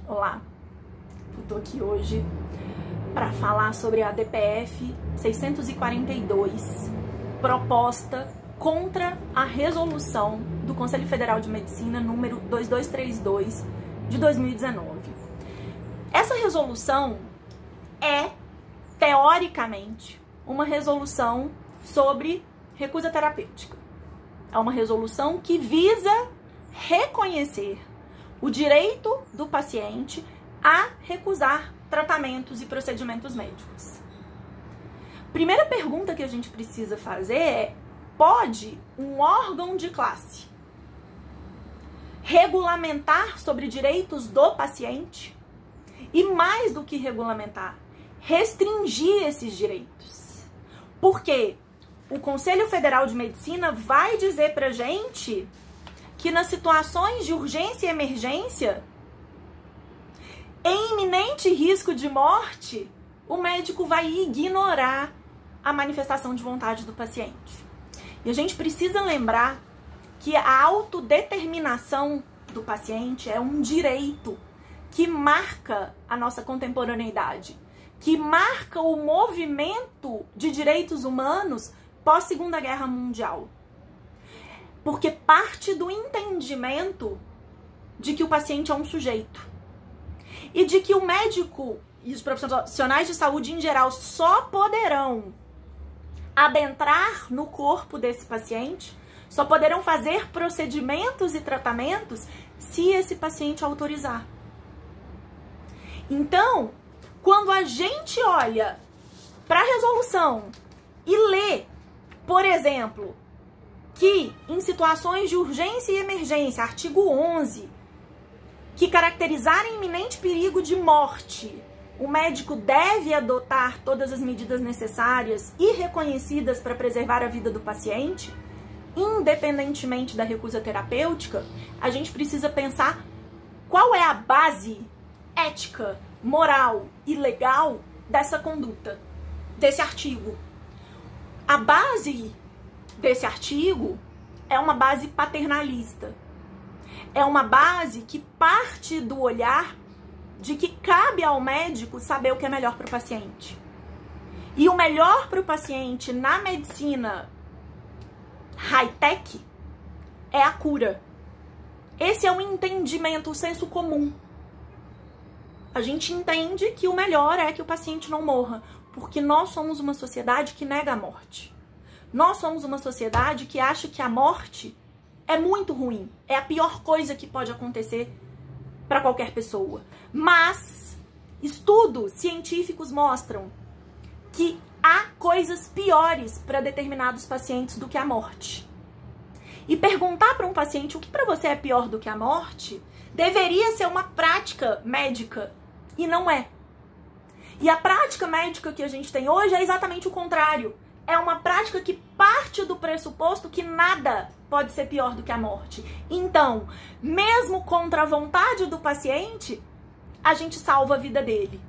Olá, eu tô aqui hoje para falar sobre a DPF 642, proposta contra a resolução do Conselho Federal de Medicina número 2232 de 2019. Essa resolução é, teoricamente, uma resolução sobre recusa terapêutica. É uma resolução que visa reconhecer o direito do paciente a recusar tratamentos e procedimentos médicos. Primeira pergunta que a gente precisa fazer é: pode um órgão de classe regulamentar sobre direitos do paciente? E mais do que regulamentar, restringir esses direitos. Porque o Conselho Federal de Medicina vai dizer pra gente que nas situações de urgência e emergência, em iminente risco de morte, o médico vai ignorar a manifestação de vontade do paciente. E a gente precisa lembrar que a autodeterminação do paciente é um direito que marca a nossa contemporaneidade, que marca o movimento de direitos humanos pós-Segunda Guerra Mundial. Porque parte do entendimento de que o paciente é um sujeito e de que o médico e os profissionais de saúde em geral só poderão adentrar no corpo desse paciente, só poderão fazer procedimentos e tratamentos se esse paciente autorizar. Então, quando a gente olha para a resolução e lê, por exemplo, que em situações de urgência e emergência, artigo 11, que caracterizarem iminente perigo de morte, o médico deve adotar todas as medidas necessárias e reconhecidas para preservar a vida do paciente, independentemente da recusa terapêutica, a gente precisa pensar qual é a base ética, moral e legal dessa conduta, desse artigo. A base desse artigo é uma base paternalista. É uma base que parte do olhar de que cabe ao médico saber o que é melhor para o paciente. E o melhor para o paciente na medicina high-tech é a cura. Esse é o entendimento, o senso comum. A gente entende que o melhor é que o paciente não morra, porque nós somos uma sociedade que nega a morte. Nós somos uma sociedade que acha que a morte é muito ruim, é a pior coisa que pode acontecer para qualquer pessoa. Mas estudos científicos mostram que há coisas piores para determinados pacientes do que a morte. E perguntar para um paciente o que para você é pior do que a morte deveria ser uma prática médica, e não é. E a prática médica que a gente tem hoje é exatamente o contrário. É uma prática que parte do pressuposto que nada pode ser pior do que a morte. Então, mesmo contra a vontade do paciente, a gente salva a vida dele.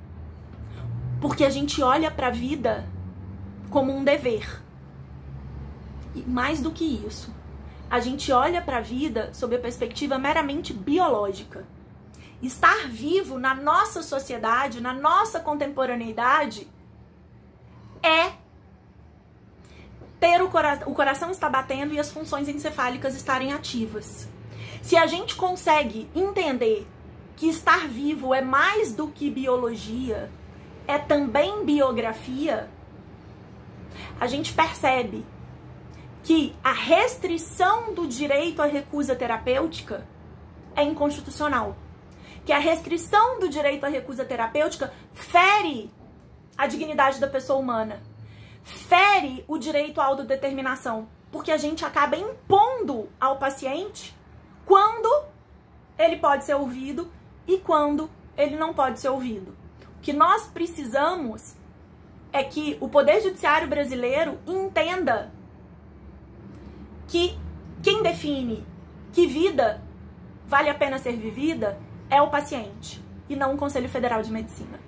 Porque a gente olha para a vida como um dever. E mais do que isso, a gente olha para a vida sob a perspectiva meramente biológica. Estar vivo na nossa sociedade, na nossa contemporaneidade, é ter o coração está batendo e as funções encefálicas estarem ativas. Se a gente consegue entender que estar vivo é mais do que biologia, é também biografia, a gente percebe que a restrição do direito à recusa terapêutica é inconstitucional. Que a restrição do direito à recusa terapêutica fere a dignidade da pessoa humana. Fere o direito à autodeterminação, porque a gente acaba impondo ao paciente quando ele pode ser ouvido e quando ele não pode ser ouvido. O que nós precisamos é que o Poder Judiciário brasileiro entenda que quem define que vida vale a pena ser vivida é o paciente e não o Conselho Federal de Medicina.